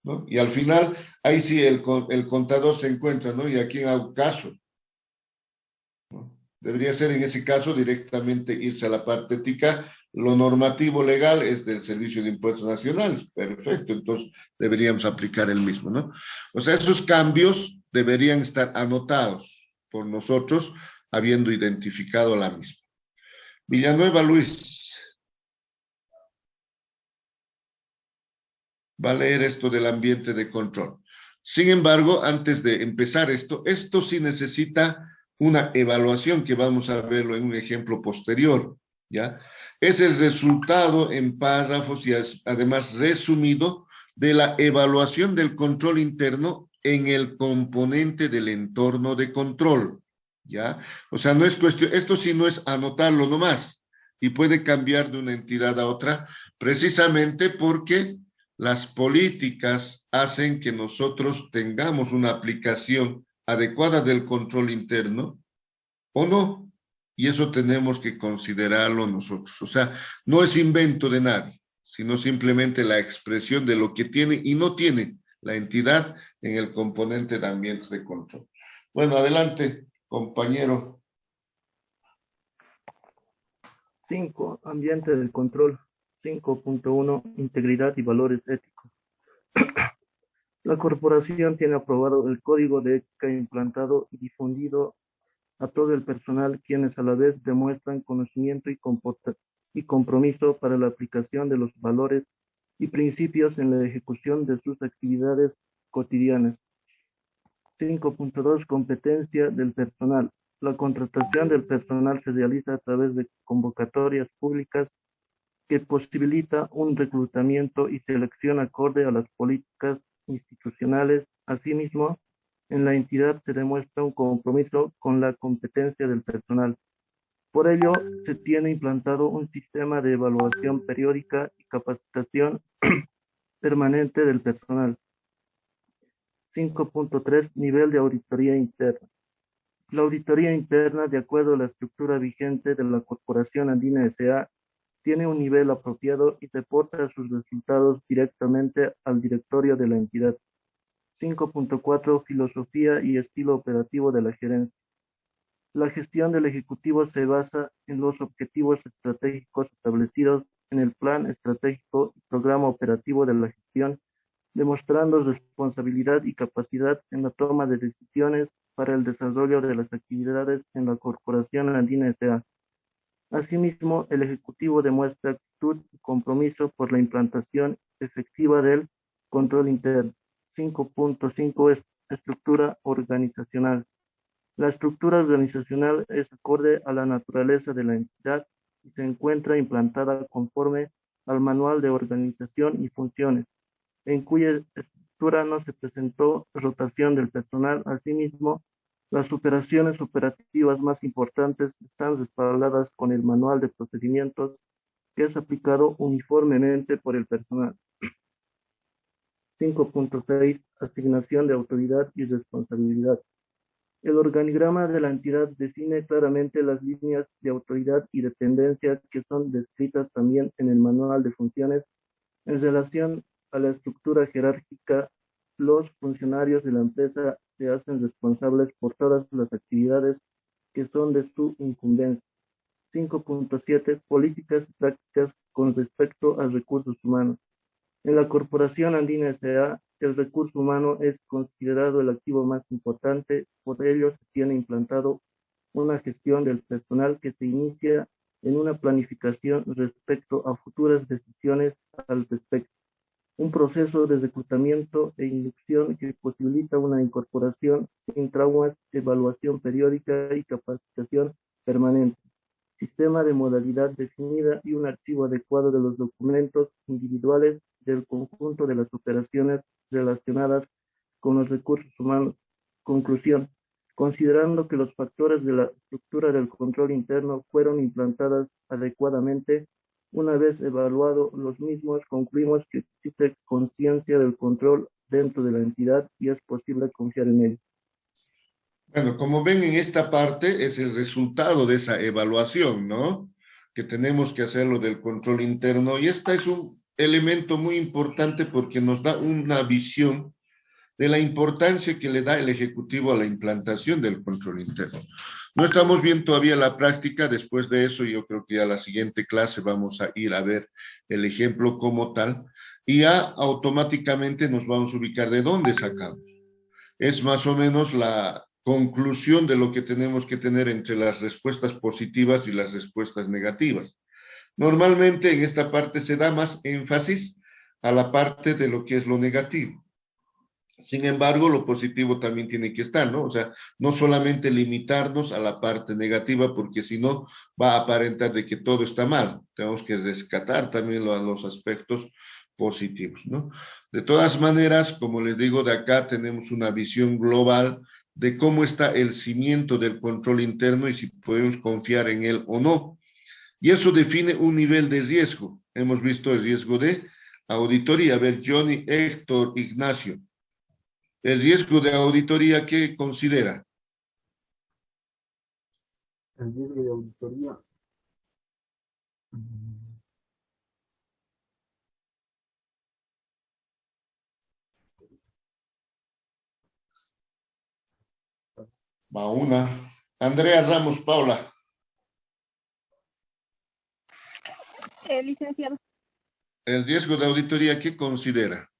¿no? Y al final, ahí sí el contador se encuentra, ¿no? ¿Y a quién hago caso? ¿No? Debería ser en ese caso directamente irse a la parte ética. Lo normativo legal es del Servicio de Impuestos Nacionales. Perfecto, entonces deberíamos aplicar el mismo, ¿no? O sea, esos cambios deberían estar anotados por nosotros, habiendo identificado la misma. Villanueva Luis, va a leer esto del ambiente de control. Sin embargo, antes de empezar esto sí necesita una evaluación que vamos a verlo en un ejemplo posterior, ¿ya? Es el resultado en párrafos y además resumido de la evaluación del control interno en el componente del entorno de control, ¿ya? O sea, no es cuestión, esto sí no es anotarlo nomás y puede cambiar de una entidad a otra, precisamente porque las políticas hacen que nosotros tengamos una aplicación adecuada del control interno o no, y eso tenemos que considerarlo nosotros. O sea, no es invento de nadie, sino simplemente la expresión de lo que tiene y no tiene la entidad en el componente de ambientes de control. Bueno, adelante, compañero. 5. Ambiente del control. 5.1. Integridad y valores éticos. La corporación tiene aprobado el código de ética implantado y difundido a todo el personal, quienes a la vez demuestran conocimiento y compromiso para la aplicación de los valores y principios en la ejecución de sus actividades cotidianas. 5.2. Competencia del personal. La contratación del personal se realiza a través de convocatorias públicas que posibilita un reclutamiento y selección acorde a las políticas institucionales. Asimismo, en la entidad se demuestra un compromiso con la competencia del personal. Por ello, se tiene implantado un sistema de evaluación periódica y capacitación permanente del personal. 5.3. Nivel de auditoría interna. La auditoría interna, de acuerdo a la estructura vigente de la Corporación Andina S.A., tiene un nivel apropiado y reporta sus resultados directamente al directorio de la entidad. 5.4. Filosofía y estilo operativo de la gerencia. La gestión del Ejecutivo se basa en los objetivos estratégicos establecidos en el Plan Estratégico y Programa Operativo de la Gestión, demostrando responsabilidad y capacidad en la toma de decisiones para el desarrollo de las actividades en la Corporación Andina S.A. Asimismo, el Ejecutivo demuestra actitud y compromiso por la implantación efectiva del control interno. 5.5. Estructura organizacional. La estructura organizacional es acorde a la naturaleza de la entidad y se encuentra implantada conforme al Manual de Organización y Funciones, en cuya estructura no se presentó rotación del personal. Asimismo, las operaciones operativas más importantes están respaldadas con el Manual de Procedimientos, que es aplicado uniformemente por el personal. 5.6. Asignación de autoridad y responsabilidad. El organigrama de la entidad define claramente las líneas de autoridad y dependencia que son descritas también en el Manual de Funciones. En relación a la estructura jerárquica, los funcionarios de la empresa se hacen responsables por todas las actividades que son de su incumbencia. 5.7. Políticas y prácticas con respecto a recursos humanos. En la Corporación Andina S.A., el recurso humano es considerado el activo más importante. Por ello, se tiene implantado una gestión del personal que se inicia en una planificación respecto a futuras decisiones al respecto. Un proceso de reclutamiento e inducción que posibilita una incorporación sin traumas, evaluación periódica y capacitación permanente. Sistema de modalidad definida y un archivo adecuado de los documentos individuales del conjunto de las operaciones relacionadas con los recursos humanos. Conclusión. Considerando que los factores de la estructura del control interno fueron implantadas adecuadamente, una vez evaluado los mismos, concluimos que existe conciencia del control dentro de la entidad y es posible confiar en ello. Bueno, como ven en esta parte es el resultado de esa evaluación, ¿no? Que tenemos que hacerlo del control interno y esta es elemento muy importante porque nos da una visión de la importancia que le da el Ejecutivo a la implantación del control interno. No estamos viendo todavía la práctica, después de eso yo creo que ya la siguiente clase vamos a ir a ver el ejemplo como tal, y ya automáticamente nos vamos a ubicar de dónde sacamos. Es más o menos la conclusión de lo que tenemos que tener entre las respuestas positivas y las respuestas negativas. Normalmente en esta parte se da más énfasis a la parte de lo que es lo negativo. Sin embargo, lo positivo también tiene que estar, ¿no? O sea, no solamente limitarnos a la parte negativa, porque si no va a aparentar de que todo está mal. Tenemos que rescatar también los aspectos positivos, ¿no? De todas maneras, como les digo, de acá tenemos una visión global de cómo está el cimiento del control interno y si podemos confiar en él o no. Y eso define un nivel de riesgo. Hemos visto el riesgo de auditoría. A ver, Johnny, Héctor, Ignacio. El riesgo de auditoría, ¿qué considera? El riesgo de auditoría. Va una. Andrea Ramos, Paula. Licenciado. El riesgo de auditoría, ¿qué considera?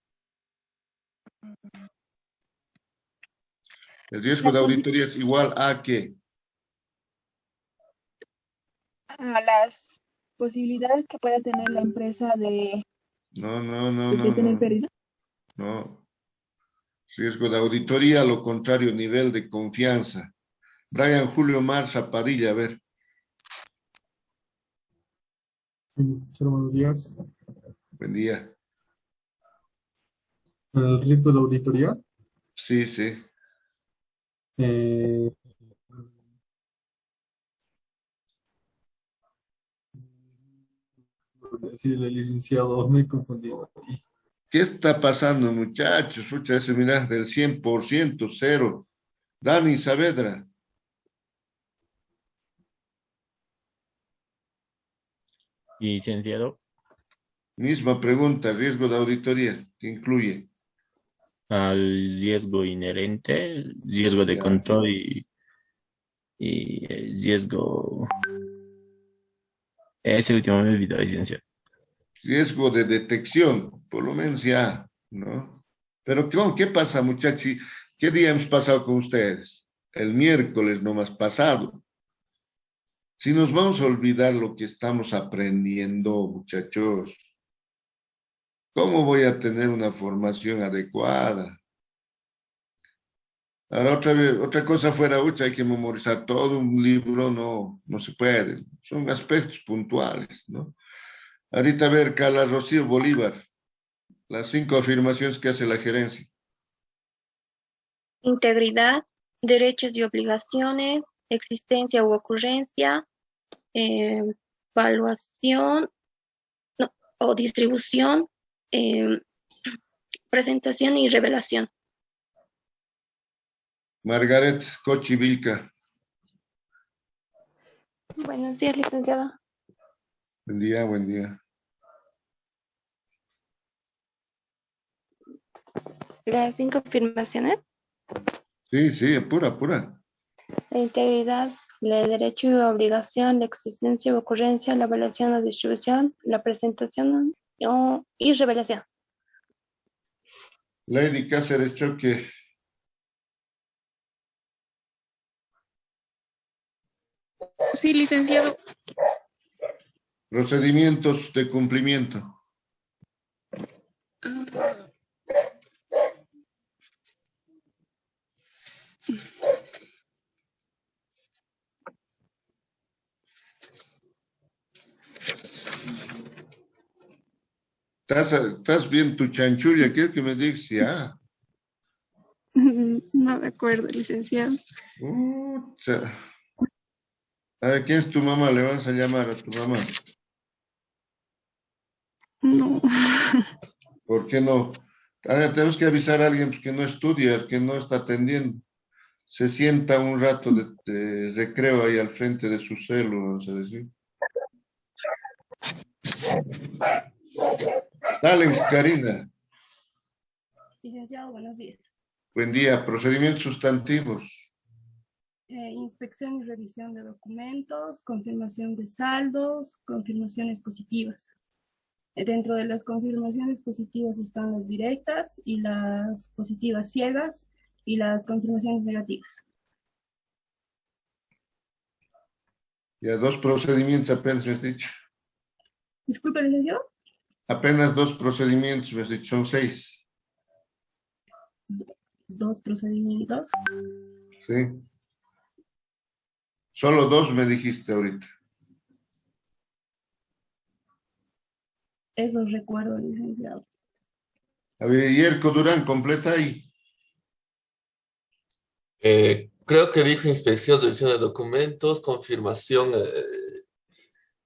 El riesgo de auditoría es igual a ¿qué? A las posibilidades que pueda tener la empresa de tener pérdida. No. Riesgo de auditoría, lo contrario, nivel de confianza. Brian Julio Marza Padilla, a ver. Buenos días. Buen día. El riesgo de auditoría. Sí, sí. Sí, el licenciado, me he confundido. ¿Qué está pasando, muchachos? Pucha, ese mira, del 100%, cero. Dani Saavedra. Licenciado, Misma pregunta, riesgo de auditoría, ¿qué incluye? al riesgo inherente, riesgo de Ya. control y el riesgo. Ese último me olvidó, licenciado. Riesgo de detección, por lo menos ya, ¿no? Pero ¿qué pasa, muchachos? ¿Qué día hemos pasado con ustedes? El miércoles nomás pasado. Si nos vamos a olvidar lo que estamos aprendiendo, muchachos, ¿cómo voy a tener una formación adecuada? Ahora otra cosa fuera, hay que memorizar todo un libro, no se puede. Son aspectos puntuales, ¿no? Ahorita a ver, Carla Rocío Bolívar, las 5 afirmaciones que hace la gerencia. Integridad, derechos y obligaciones, existencia u ocurrencia, evaluación o distribución, presentación y revelación. Margaret Cochivilca. Buenos días, licenciado. Buen día, buen día. Las 5 afirmaciones. Sí, apura. La integridad, el derecho y obligación, la existencia u ocurrencia, la evaluación o distribución, la presentación y revelación. Lady Cáceres Choque. Sí, licenciado. Procedimientos de cumplimiento. ¿Estás bien tu chanchulla? Quiero que me digas ya. No de acuerdo, licenciado. A ver, ¿quién es tu mamá? Le vas a llamar a tu mamá. No. ¿Por qué no? Ahora tenemos que avisar a alguien que no estudia, que no está atendiendo. Se sienta un rato de recreo ahí al frente de su celu, vamos a decir. Dale, Karina. Licenciado, buenos días. Buen día. Procedimientos sustantivos. Inspección y revisión de documentos, confirmación de saldos, confirmaciones positivas. Dentro de las confirmaciones positivas están las directas y las positivas ciegas y las confirmaciones negativas. Ya 2 procedimientos apenas me has dicho. Disculpe, licenciado. Apenas 2 procedimientos me has dicho, son 6. 2 procedimientos. Sí. Solo 2 me dijiste ahorita. Eso recuerdo, licenciado. A ver, Yerko Durán, completa ahí. Creo que dijo inspección, revisión de documentos, confirmación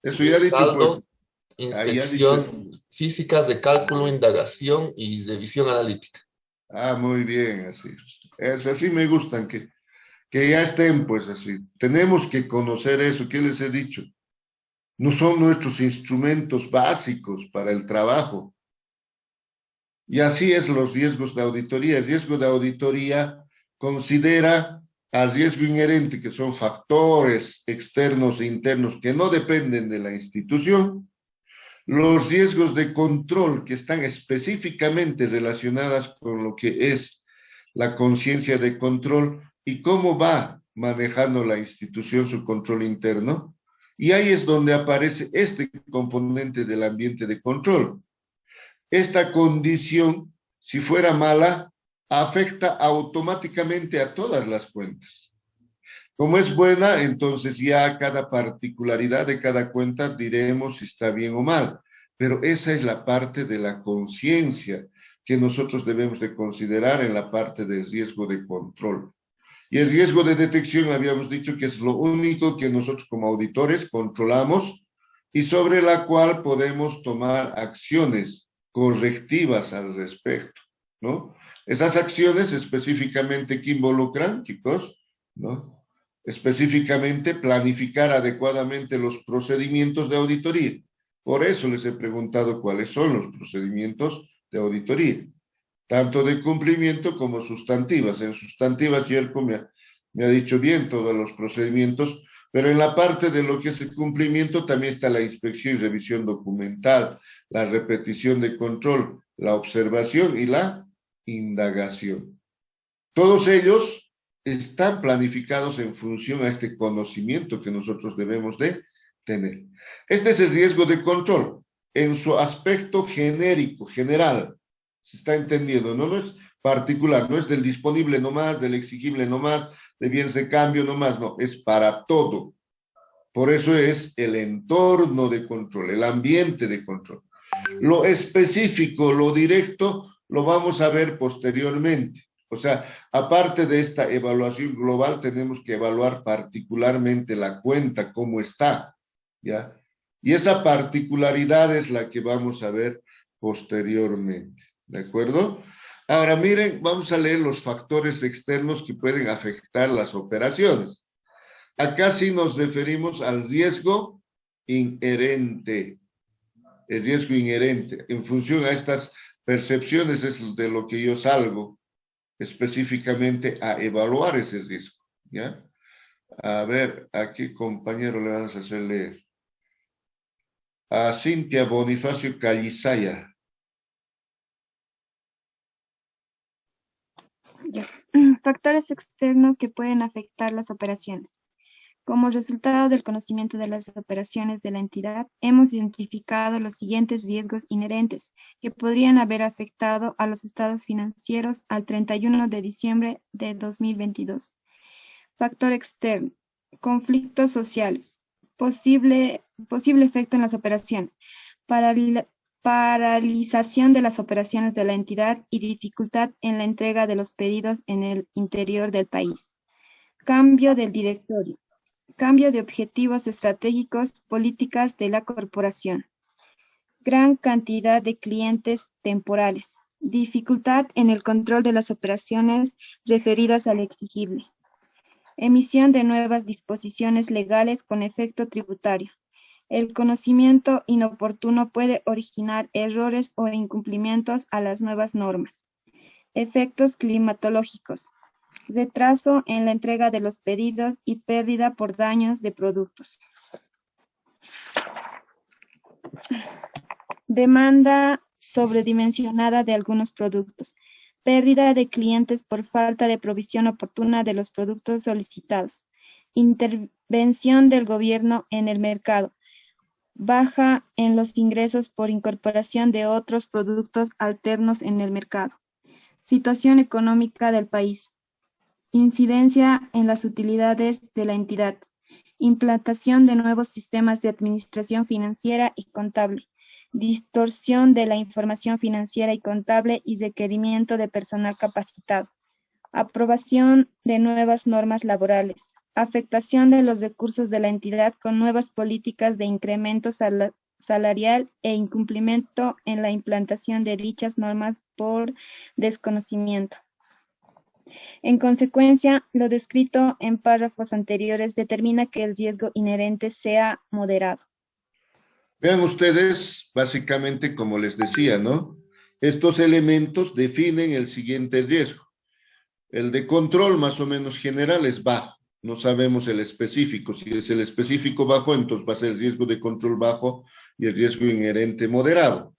Eso ya de ha dicho, saldos, pues. Ahí ha dicho eso. inspección físicas de cálculo, indagación y revisión analítica. Ah, muy bien, así. Es así me gustan, que ya estén, pues así. Tenemos que conocer eso, ¿qué les he dicho? No son nuestros instrumentos básicos para el trabajo. Y así es los riesgos de auditoría. El riesgo de auditoría considera al riesgo inherente, que son factores externos e internos que no dependen de la institución, los riesgos de control que están específicamente relacionadas con lo que es la conciencia de control y cómo va manejando la institución su control interno. Y ahí es donde aparece este componente del ambiente de control. Esta condición, si fuera mala, afecta automáticamente a todas las cuentas. Como es buena, entonces ya cada particularidad de cada cuenta diremos si está bien o mal. Pero esa es la parte de la conciencia que nosotros debemos de considerar en la parte del riesgo de control. Y el riesgo de detección habíamos dicho que es lo único que nosotros como auditores controlamos y sobre la cual podemos tomar acciones correctivas al respecto, ¿no? Esas acciones específicamente que involucran, chicos, ¿no? Específicamente planificar adecuadamente los procedimientos de auditoría. Por eso les he preguntado cuáles son los procedimientos de auditoría, tanto de cumplimiento como sustantivas. En sustantivas, Yerko me ha dicho bien todos los procedimientos, pero en la parte de lo que es el cumplimiento también está la inspección y revisión documental, la repetición de control, la observación y la indagación. Todos ellos están planificados en función a este conocimiento que nosotros debemos de tener. Este es el riesgo de control en su aspecto genérico, general. ¿Se está entendiendo? No es particular, no es del disponible nomás, del exigible nomás, de bienes de cambio nomás, no, es para todo. Por eso es el entorno de control, el ambiente de control. Lo específico, lo directo, lo vamos a ver posteriormente. O sea, aparte de esta evaluación global, tenemos que evaluar particularmente la cuenta, cómo está, ¿ya? Y esa particularidad es la que vamos a ver posteriormente, ¿de acuerdo? Ahora miren, vamos a leer los factores externos que pueden afectar las operaciones. Acá sí nos referimos al riesgo inherente. El riesgo inherente. En función a estas percepciones es de lo que yo salgo específicamente a evaluar ese riesgo, ¿ya? A ver, ¿a qué compañero le vamos a hacer leer? A Cintia Bonifacio Calizaya. Ya. Factores externos que pueden afectar las operaciones. Como resultado del conocimiento de las operaciones de la entidad, hemos identificado los siguientes riesgos inherentes que podrían haber afectado a los estados financieros al 31 de diciembre de 2022. Factor externo. Conflictos sociales. Posible efecto en las operaciones. Paralización de las operaciones de la entidad y dificultad en la entrega de los pedidos en el interior del país. Cambio del directorio. Cambio de objetivos estratégicos, políticas de la corporación. Gran cantidad de clientes temporales. Dificultad en el control de las operaciones referidas al exigible. Emisión de nuevas disposiciones legales con efecto tributario. El conocimiento inoportuno puede originar errores o incumplimientos a las nuevas normas. Efectos climatológicos. Retraso en la entrega de los pedidos y pérdida por daños de productos. Demanda sobredimensionada de algunos productos. Pérdida de clientes por falta de provisión oportuna de los productos solicitados. Intervención del gobierno en el mercado. Baja en los ingresos por incorporación de otros productos alternos en el mercado. Situación económica del país. Incidencia en las utilidades de la entidad. Implantación de nuevos sistemas de administración financiera y contable. Distorsión de la información financiera y contable y requerimiento de personal capacitado. Aprobación de nuevas normas laborales. Afectación de los recursos de la entidad con nuevas políticas de incremento salarial e incumplimiento en la implantación de dichas normas por desconocimiento. En consecuencia, lo descrito en párrafos anteriores determina que el riesgo inherente sea moderado. Vean ustedes, básicamente, como les decía, ¿no? Estos elementos definen el siguiente riesgo. El de control, más o menos general, es bajo. No sabemos el específico. Si es el específico bajo, entonces va a ser el riesgo de control bajo y el riesgo inherente moderado.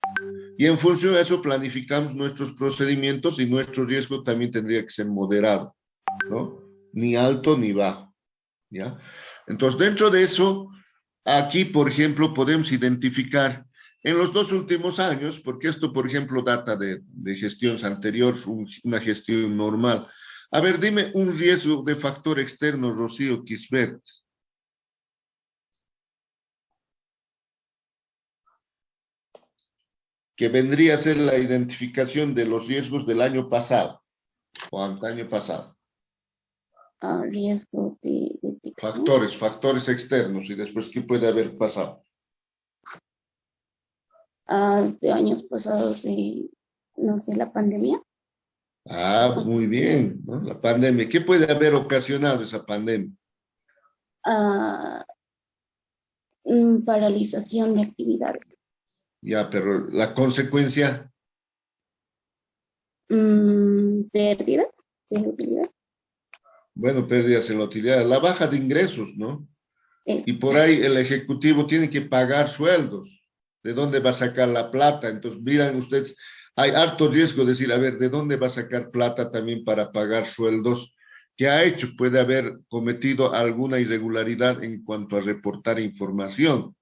Y en función de eso planificamos nuestros procedimientos y nuestro riesgo también tendría que ser moderado, ¿no? Ni alto ni bajo, ¿ya? Entonces, dentro de eso, aquí, por ejemplo, podemos identificar en los 2 últimos años, porque esto, por ejemplo, data de gestiones anteriores, una gestión normal. A ver, dime un riesgo de factor externo, Rocío Quisbert. Que vendría a ser la identificación de los riesgos del año pasado o antaño pasado. Riesgo de detección. Factores externos y después, ¿qué puede haber pasado? De años pasados, no sé, la pandemia. Muy bien, ¿no? La pandemia. ¿Qué puede haber ocasionado esa pandemia? Paralización de actividades. Ya, pero la consecuencia, Pérdidas de utilidad. bueno, pérdidas en la utilidad, la baja de ingresos, ¿no? Y por ahí el ejecutivo tiene que pagar sueldos. ¿De dónde va a sacar la plata? Entonces, miran ustedes, hay harto riesgo de decir, a ver, ¿de dónde va a sacar plata también para pagar sueldos? ¿Qué ha hecho? Puede haber cometido alguna irregularidad en cuanto a reportar información.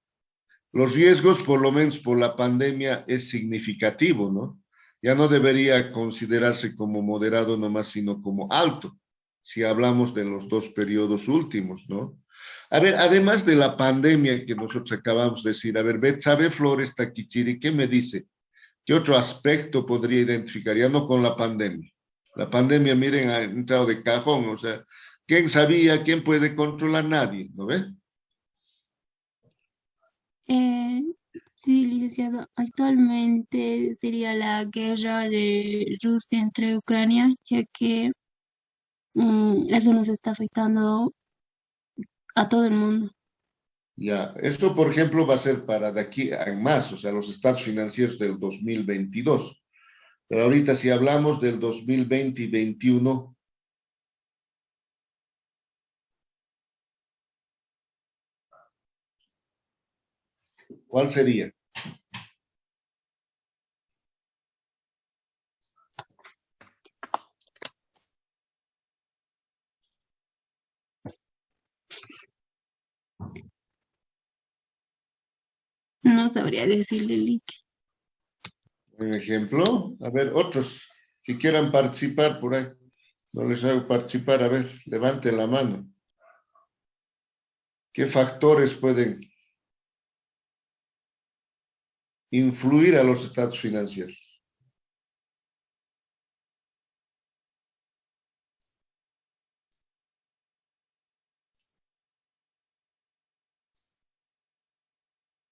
Los riesgos, por lo menos por la pandemia, es significativo, ¿no? Ya no debería considerarse como moderado nomás, sino como alto, si hablamos de los 2 periodos últimos, ¿no? A ver, además de la pandemia que nosotros acabamos de decir, a ver, Betsabe Flores Taquichiri, ¿qué me dice? ¿Qué otro aspecto podría identificar? Ya no con la pandemia. La pandemia, miren, ha entrado de cajón, o sea, ¿quién sabía? ¿Quién puede controlar? Nadie, ¿no ve? Sí, licenciado, actualmente sería la guerra de Rusia entre Ucrania, ya que eso nos está afectando a todo el mundo. Ya, esto, por ejemplo, va a ser para de aquí a más, o sea, los estados financieros del 2022. Pero ahorita, si hablamos del 2020 y 2021, ¿cuál sería? No sabría decirle, Lick. Un ejemplo. A ver, otros que quieran participar por ahí. No les hago participar. A ver, levanten la mano. ¿Qué factores pueden influir a los estados financieros?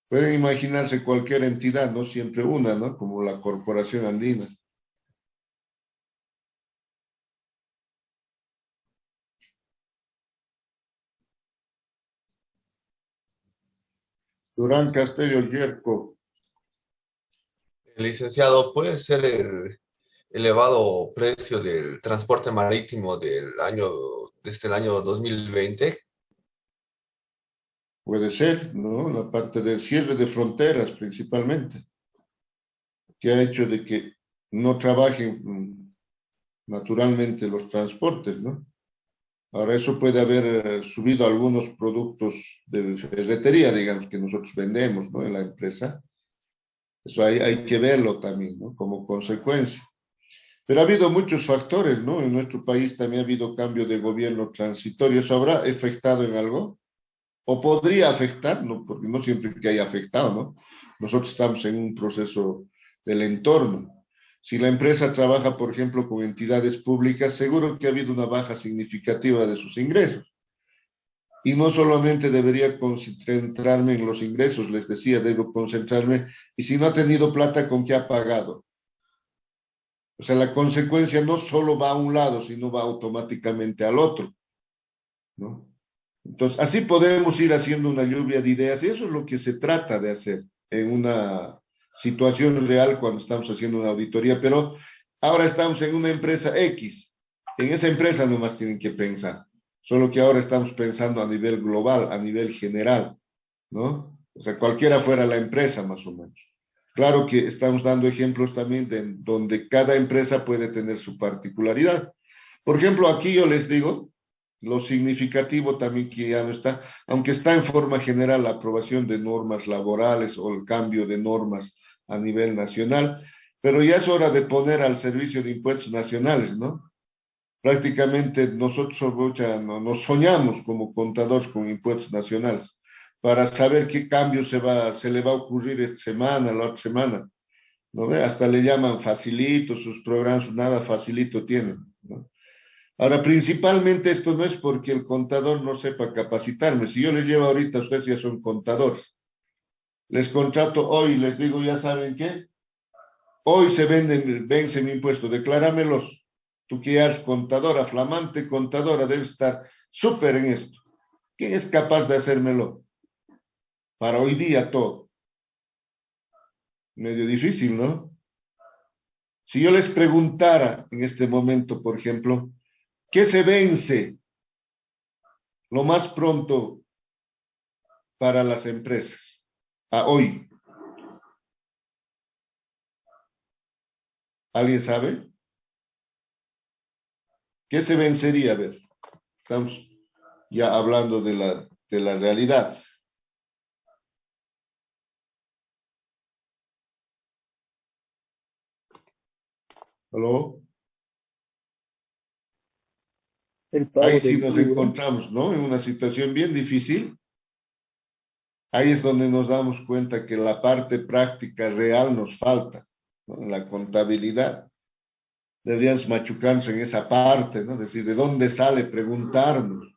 Pueden imaginarse cualquier entidad, no siempre una, ¿no? Como la Corporación Andina. Durán Castillo Yerko. Licenciado, ¿puede ser el elevado precio del transporte marítimo desde el año 2020? Puede ser, ¿no? La parte del cierre de fronteras principalmente, que ha hecho de que no trabajen naturalmente los transportes, ¿no? Ahora eso puede haber subido algunos productos de ferretería, digamos, que nosotros vendemos, ¿no? En la empresa. Eso hay que verlo también, ¿no? Como consecuencia. Pero ha habido muchos factores, ¿no? En nuestro país también ha habido cambio de gobierno transitorio. ¿Eso habrá afectado en algo? O podría afectar, ¿no? Porque no siempre que haya afectado, ¿no? Nosotros estamos en un proceso del entorno. Si la empresa trabaja, por ejemplo, con entidades públicas, seguro que ha habido una baja significativa de sus ingresos. Y no solamente debería concentrarme en los ingresos, les decía, debo concentrarme, y si no ha tenido plata, ¿con qué ha pagado? O sea, la consecuencia no solo va a un lado, sino va automáticamente al otro, ¿no? Entonces, así podemos ir haciendo una lluvia de ideas, y eso es lo que se trata de hacer en una situación real cuando estamos haciendo una auditoría, pero ahora estamos en una empresa X, en esa empresa nomás tienen que pensar, solo que ahora estamos pensando a nivel global, a nivel general, ¿no? O sea, cualquiera fuera la empresa más o menos. Claro que estamos dando ejemplos también de donde cada empresa puede tener su particularidad. Por ejemplo, aquí yo les digo, lo significativo también que ya no está, aunque está en forma general la aprobación de normas laborales o el cambio de normas a nivel nacional, pero ya es hora de poner al servicio de impuestos nacionales, ¿no? Prácticamente nosotros nos soñamos como contadores con impuestos nacionales para saber qué cambio se le va a ocurrir esta semana, la otra semana, ¿no ve? Hasta le llaman facilito, sus programas, nada facilito tienen, ¿no? Ahora, principalmente esto no es porque el contador no sepa capacitarme. Si yo les llevo ahorita, ustedes ya son contadores. Les contrato hoy, les digo, ¿ya saben qué? Hoy vence mi impuesto, decláramelos. Tú que ya eres contadora, flamante contadora, debes estar súper en esto. ¿Quién es capaz de hacérmelo? Para hoy día todo. Medio difícil, ¿no? Si yo les preguntara en este momento, por ejemplo, ¿qué se vence lo más pronto para las empresas a hoy? ¿Alguien sabe? ¿Qué se vencería? A ver, estamos ya hablando de la realidad. ¿Aló? El pago Ahí sí del nos IVA. encontramos, ¿no? En una situación bien difícil. Ahí es donde nos damos cuenta que la parte práctica real nos falta, ¿no? En la contabilidad. Deberíamos machucarnos en esa parte, ¿no? Es decir, ¿de dónde sale? Preguntarnos.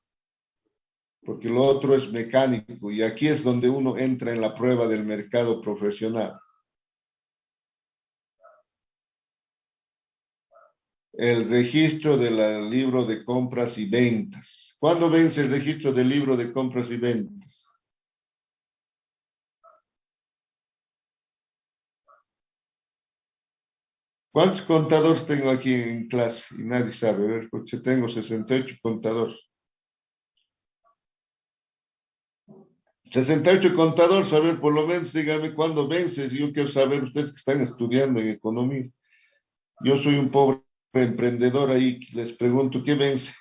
Porque lo otro es mecánico y aquí es donde uno entra en la prueba del mercado profesional. El registro del libro de compras y ventas. ¿Cuándo vence el registro del libro de compras y ventas? ¿Cuántos contadores tengo aquí en clase? Y nadie sabe, a ver, porque tengo 68 contadores. 68 contadores, a ver, por lo menos dígame cuándo vence. Yo quiero saber, ustedes que están estudiando en economía. Yo soy un pobre emprendedor ahí, les pregunto, ¿qué vence?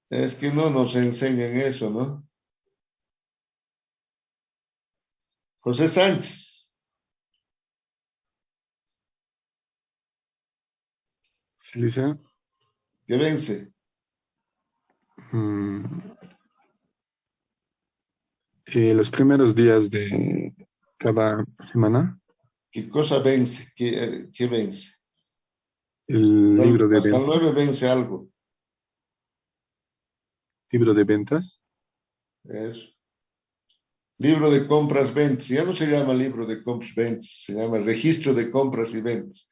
Es que no nos enseñan eso, ¿no? José Sánchez, Felicia, ¿qué vence? los primeros días de cada semana, ¿Qué cosa vence? ¿Qué vence? el libro de Hasta el ventas. 9 vence algo. Libro de ventas. Eso. Libro de compras, ventas. Ya no se llama libro de compras, ventas. Se llama registro de compras y ventas.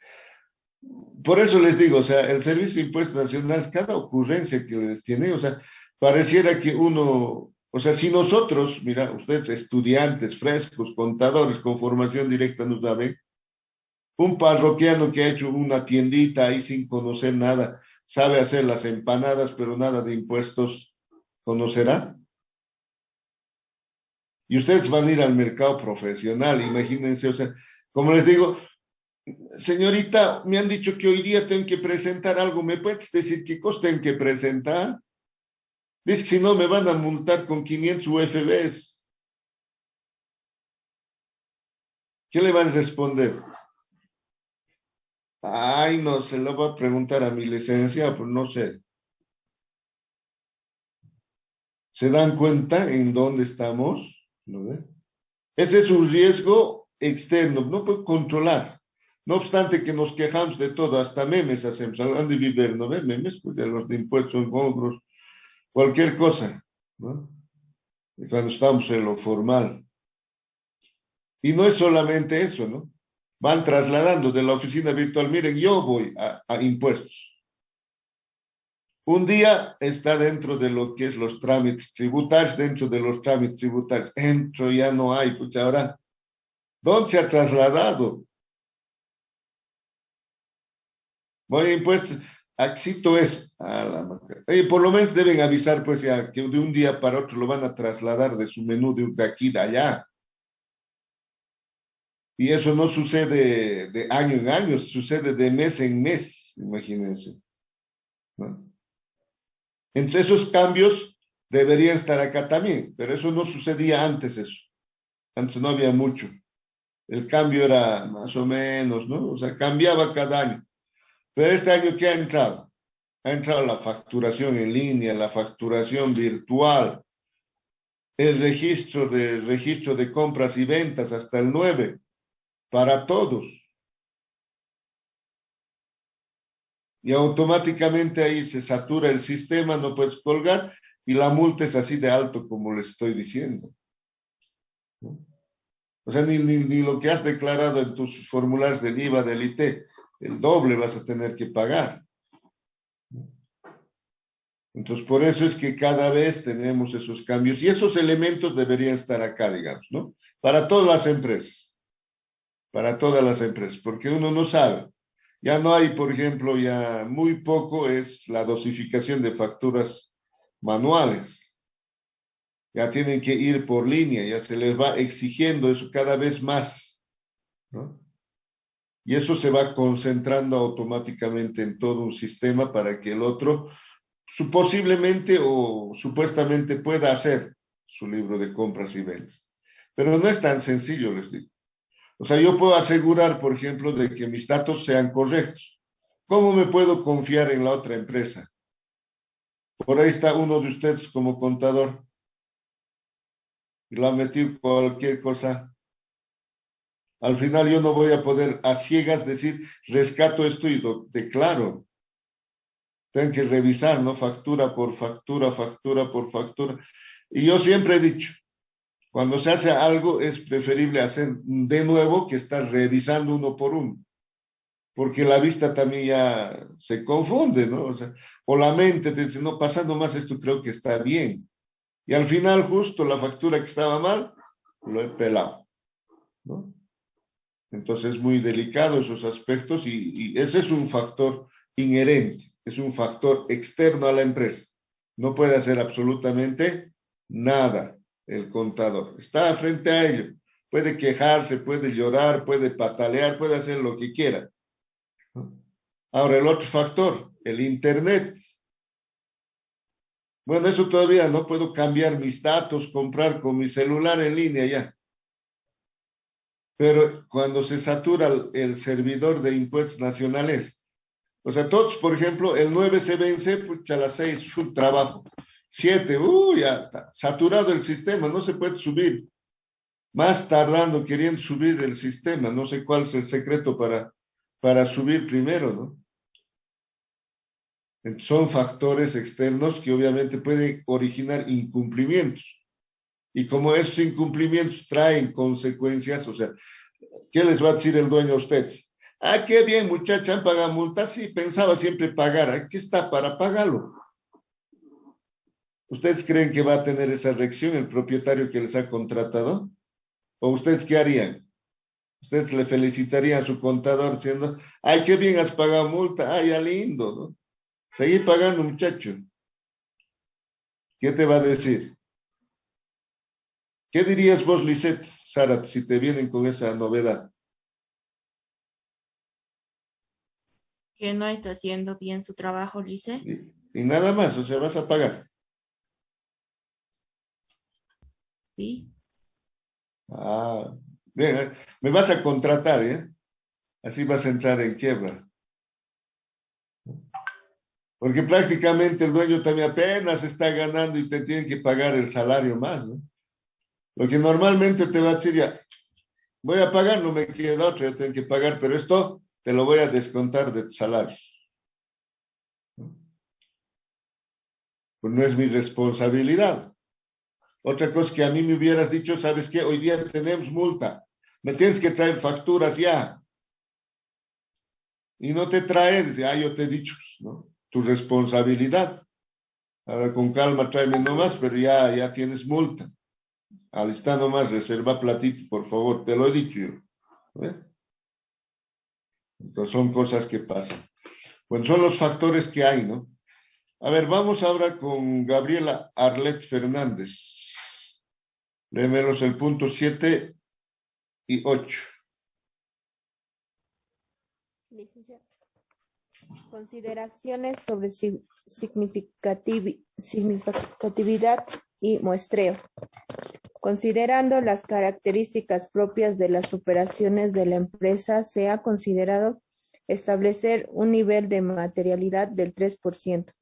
Por eso les digo, o sea, el Servicio de Impuestos Nacionales, cada ocurrencia que les tiene, o sea, pareciera que uno, o sea, si nosotros, mira, ustedes estudiantes frescos, contadores con formación directa, no saben, un parroquiano que ha hecho una tiendita ahí sin conocer nada, sabe hacer las empanadas, pero nada de impuestos, ¿conocerá? Y ustedes van a ir al mercado profesional, imagínense, o sea, como les digo, señorita, me han dicho que hoy día tengo que presentar algo, ¿me puedes decir qué cosa tengo que presentar? Dice que si no me van a multar con 500 UFBs. ¿Qué le van a responder? Ay, no, se lo va a preguntar a mi licenciado, pues no sé. ¿Se dan cuenta en dónde estamos? ¿No ve? Ese es un riesgo externo, no puede controlar. No obstante que nos quejamos de todo, hasta memes hacemos, hablando de vivir, ¿no ve? Memes, pues de los de impuestos, cobros, cualquier cosa, ¿no? Cuando estamos en lo formal. Y no es solamente eso, ¿no? Van trasladando de la oficina virtual, miren, yo voy a impuestos. Un día está dentro de lo que es los trámites tributarios, dentro de los trámites tributarios. Entro, ya no hay, pues ahora, ¿dónde se ha trasladado? Voy a impuestos, Axito es, por lo menos deben avisar, pues ya, que de un día para otro lo van a trasladar de su menú de aquí, de allá. Y eso no sucede de año en año, sucede de mes en mes, imagínense, ¿no? Entre esos cambios deberían estar acá también, pero eso no sucedía antes eso. Antes no había mucho. El cambio era más o menos, ¿no? O sea, cambiaba cada año. Pero este año, ¿qué ha entrado? Ha entrado la facturación en línea, la facturación virtual, el registro de compras y ventas hasta el 9, para todos. Y automáticamente ahí se satura el sistema, no puedes colgar, y la multa es así de alto como les estoy diciendo, ¿no? O sea, ni lo que has declarado en tus formularios del IVA, del IT, el doble vas a tener que pagar. Entonces, por eso es que cada vez tenemos esos cambios, y esos elementos deberían estar acá, digamos, ¿no? Para todas las empresas, porque uno no sabe. Ya no hay, por ejemplo, ya muy poco es la dosificación de facturas manuales. Ya tienen que ir por línea, ya se les va exigiendo eso cada vez más, ¿no? Y eso se va concentrando automáticamente en todo un sistema para que el otro posiblemente o supuestamente pueda hacer su libro de compras y ventas. Pero no es tan sencillo, les digo. O sea, yo puedo asegurar, por ejemplo, de que mis datos sean correctos. ¿Cómo me puedo confiar en la otra empresa? Por ahí está uno de ustedes como contador y le ha metido cualquier cosa. Al final yo no voy a poder a ciegas decir, rescato esto y lo declaro. Tengo que revisar, ¿no? Factura por factura, factura por factura. Y yo siempre he dicho, cuando se hace algo es preferible hacer de nuevo que estar revisando uno por uno, porque la vista también ya se confunde, ¿no? O sea, o la mente te dice, no, pasando más esto creo que está bien. Y al final justo la factura que estaba mal, lo he pelado, ¿no? Entonces es muy delicado esos aspectos y ese es un factor inherente, es un factor externo a la empresa. No puede hacer absolutamente nada el contador. Está frente a ello. Puede quejarse, puede llorar, puede patalear, puede hacer lo que quiera, ¿no? Ahora, el otro factor, el Internet. Bueno, eso todavía no puedo cambiar mis datos, comprar con mi celular en línea ya. Pero cuando se satura el servidor de impuestos nacionales, o sea, todos, por ejemplo, el 9 se vence, pucha, a las 6, trabajo. 7, ya está, saturado el sistema, no se puede subir. Más tardando, queriendo subir el sistema, no sé cuál es el secreto para subir primero, ¿no? Son factores externos que obviamente pueden originar incumplimientos. Y como esos incumplimientos traen consecuencias, o sea, ¿qué les va a decir el dueño a ustedes? Ah, qué bien, muchacha, han pagado multas. Sí, pensaba siempre pagar. Aquí está para pagarlo. ¿Ustedes creen que va a tener esa reacción el propietario que les ha contratado? ¿O ustedes qué harían? Ustedes le felicitarían a su contador diciendo, ay, qué bien has pagado multa, ay, ya lindo, ¿no? Seguí pagando, muchacho. ¿Qué te va a decir? ¿Qué dirías vos, Lisette, Sarat, si te vienen con esa novedad? Que no está haciendo bien su trabajo, Lice. Y nada más, o sea, vas a pagar. Sí. Ah, bien, me vas a contratar, ¿eh? Así vas a entrar en quiebra. Porque prácticamente el dueño también apenas está ganando y te tiene que pagar el salario más, ¿no? Lo que normalmente te va a decir ya, voy a pagar, no me queda otra, yo tengo que pagar, pero esto te lo voy a descontar de tu salario. Pues no es mi responsabilidad. Otra cosa que a mí me hubieras dicho, ¿sabes qué? Hoy día tenemos multa, me tienes que traer facturas ya. Y no te trae, dice, ah, yo te he dicho, ¿no? Tu responsabilidad. Ahora con calma tráeme nomás, pero ya tienes multa. Al estar nomás, reserva platito, por favor, te lo he dicho yo. ¿Eh? Entonces son cosas que pasan. Bueno, son los factores que hay, ¿no? A ver, vamos ahora con Gabriela Arlet Fernández. Léemelos el punto 7 y 8. Licenciado. Consideraciones sobre significatividad y muestreo. Considerando las características propias de las operaciones de la empresa, se ha considerado establecer un nivel de materialidad del 3%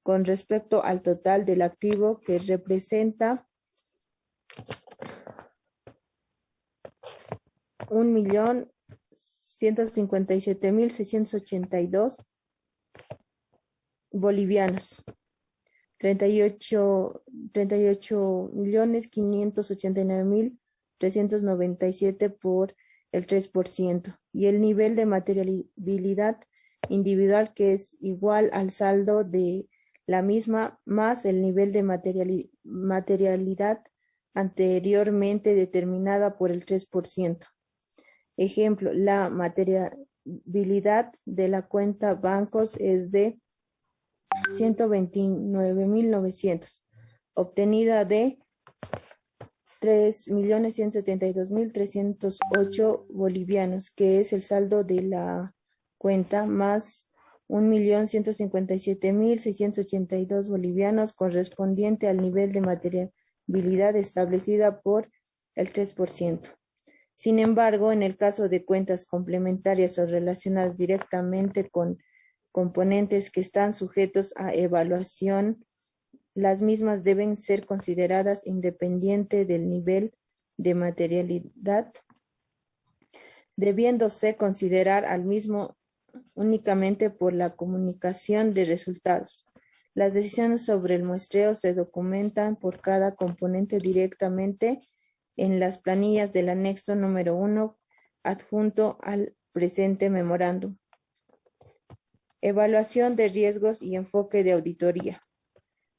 con respecto al total del activo, que representa 1.157.682 bolivianos, 38.589.397 por el 3%, y el nivel de materialidad individual, que es igual al saldo de la misma más el nivel de materialidad anteriormente determinada por el 3%. Ejemplo, la materialidad de la cuenta bancos es de 129.900, obtenida de 3.172.308 bolivianos, que es el saldo de la cuenta, más 1.157.682 bolivianos correspondiente al nivel de materialidad establecida por el 3%. Sin embargo, en el caso de cuentas complementarias o relacionadas directamente con componentes que están sujetos a evaluación, las mismas deben ser consideradas independiente del nivel de materialidad, debiéndose considerar al mismo únicamente por la comunicación de resultados. Las decisiones sobre el muestreo se documentan por cada componente directamente en las planillas del anexo número 1 adjunto al presente memorándum. Evaluación de riesgos y enfoque de auditoría.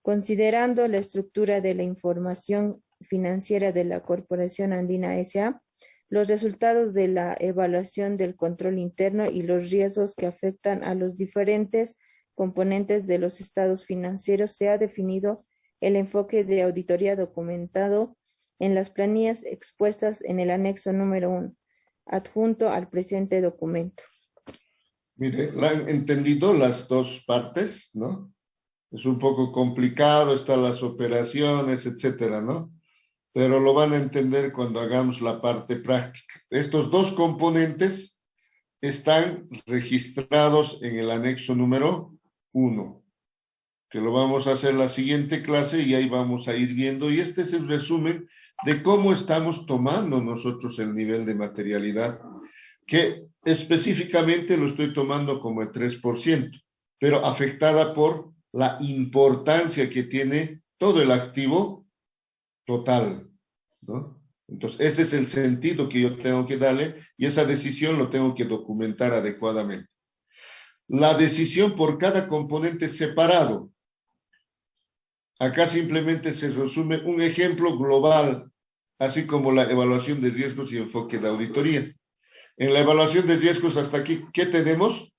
Considerando la estructura de la información financiera de la Corporación Andina S.A., los resultados de la evaluación del control interno y los riesgos que afectan a los diferentes componentes de los estados financieros, se ha definido el enfoque de auditoría documentado en las planillas expuestas en el anexo número 1, adjunto al presente documento. Mire, ¿la han entendido las dos partes, no? Es un poco complicado, están las operaciones, etcétera, ¿no? Pero lo van a entender cuando hagamos la parte práctica. Estos dos componentes están registrados en el anexo número 1, que lo vamos a hacer la siguiente clase y ahí vamos a ir viendo. Y este es el resumen de cómo estamos tomando nosotros el nivel de materialidad, que específicamente lo estoy tomando como el 3%, pero afectada por la importancia que tiene todo el activo total, ¿no? Entonces, ese es el sentido que yo tengo que darle y esa decisión lo tengo que documentar adecuadamente. La decisión por cada componente separado Acá simplemente se resume un ejemplo global, así como la evaluación de riesgos y enfoque de auditoría. En la evaluación de riesgos hasta aquí, ¿qué tenemos?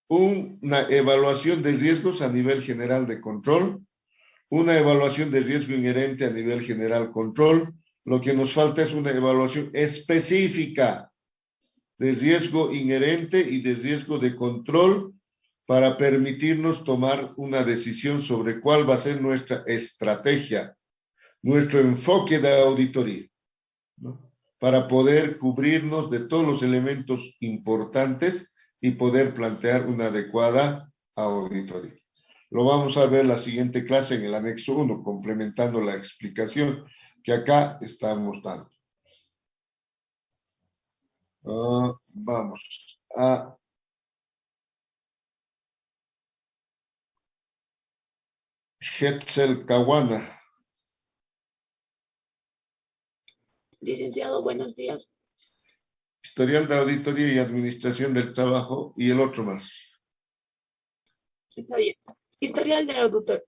Una evaluación de riesgos a nivel general de control, una evaluación de riesgo inherente a nivel general control. Lo que nos falta es una evaluación específica de riesgo inherente y de riesgo de control para permitirnos tomar una decisión sobre cuál va a ser nuestra estrategia, nuestro enfoque de auditoría, ¿no? Para poder cubrirnos de todos los elementos importantes y poder plantear una adecuada auditoría. Lo vamos a ver la siguiente clase en el anexo 1, complementando la explicación que acá estamos dando. Vamos a Hetzel Caguana. Licenciado, buenos días. Historial de auditoría y administración del trabajo y el otro más. Está bien. Historial de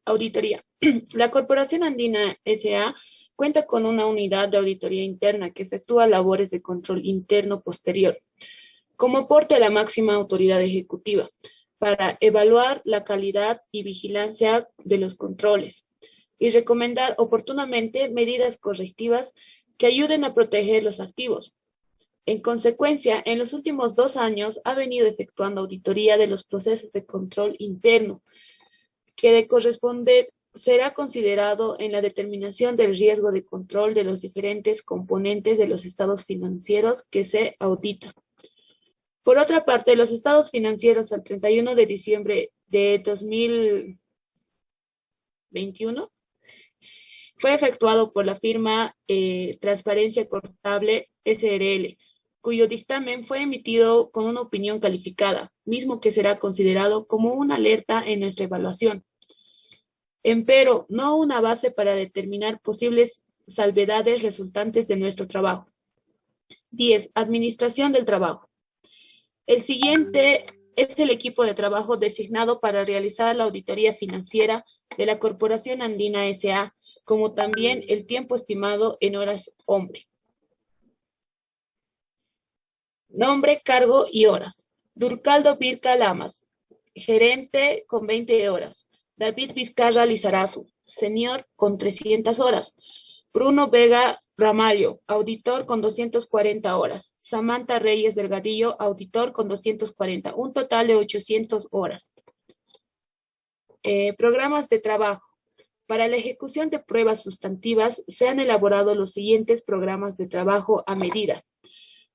auditoría. La Corporación Andina S.A. cuenta con una unidad de auditoría interna que efectúa labores de control interno posterior, como aporte a la máxima autoridad ejecutiva, para evaluar la calidad y vigilancia de los controles y recomendar oportunamente medidas correctivas que ayuden a proteger los activos. En consecuencia, en los últimos 2 años ha venido efectuando auditoría de los procesos de control interno, que de corresponder será considerado en la determinación del riesgo de control de los diferentes componentes de los estados financieros que se auditan. Por otra parte, los estados financieros al 31 de diciembre de 2021 fue efectuado por la firma Transparencia Contable SRL, cuyo dictamen fue emitido con una opinión calificada, mismo que será considerado como una alerta en nuestra evaluación. Empero, no una base para determinar posibles salvedades resultantes de nuestro trabajo. 10. Administración del trabajo. El siguiente es el equipo de trabajo designado para realizar la auditoría financiera de la Corporación Andina S.A., como también el tiempo estimado en horas hombre. Nombre, cargo y horas. Durcaldo Virca Lamas, gerente con 20 horas. David Vizcarra Lizarazu, senior con 300 horas. Bruno Vega Ramallo, auditor con 240 horas. Samantha Reyes Delgadillo, auditor con 240, un total de 800 horas. Programas de trabajo. Para la ejecución de pruebas sustantivas se han elaborado los siguientes programas de trabajo a medida: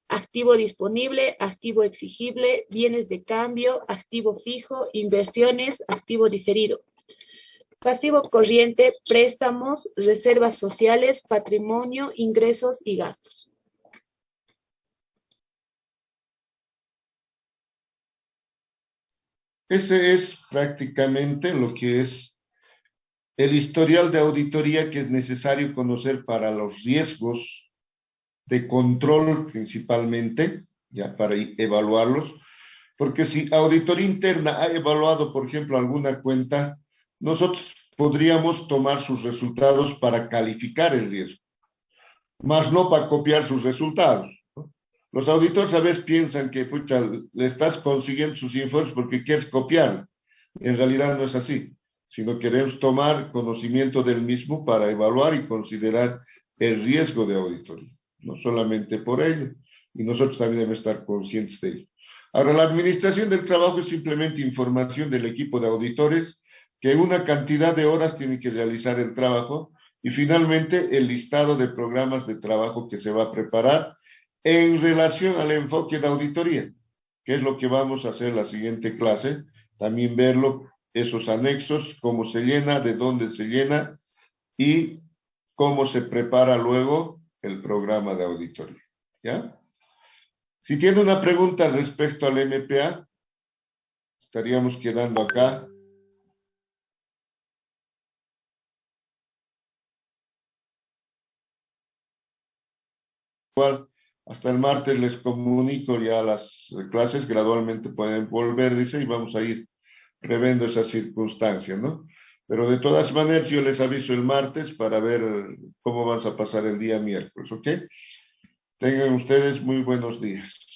activo disponible, activo exigible, bienes de cambio, activo fijo, inversiones, activo diferido, pasivo corriente, préstamos, reservas sociales, patrimonio, ingresos y gastos. Ese es prácticamente lo que es el historial de auditoría que es necesario conocer para los riesgos de control principalmente, ya para evaluarlos, porque si auditoría interna ha evaluado, por ejemplo, alguna cuenta, nosotros podríamos tomar sus resultados para calificar el riesgo, más no para copiar sus resultados. Los auditores a veces piensan que pucha, le estás consiguiendo sus informes porque quieres copiar. En realidad no es así, sino queremos tomar conocimiento del mismo para evaluar y considerar el riesgo de auditoría, no solamente por ello, y nosotros también debemos estar conscientes de ello. Ahora, la administración del trabajo es simplemente información del equipo de auditores que una cantidad de horas tiene que realizar el trabajo y finalmente el listado de programas de trabajo que se va a preparar en relación al enfoque de auditoría, que es lo que vamos a hacer la siguiente clase, también verlo, esos anexos, cómo se llena, de dónde se llena y cómo se prepara luego el programa de auditoría, ¿ya? Si tiene una pregunta respecto al MPA, estaríamos quedando acá. Igual, hasta el martes les comunico ya las clases, gradualmente pueden volver, dice, y vamos a ir previendo esas circunstancias, ¿no? Pero de todas maneras yo les aviso el martes para ver cómo vas a pasar el día miércoles, ¿ok? Tengan ustedes muy buenos días.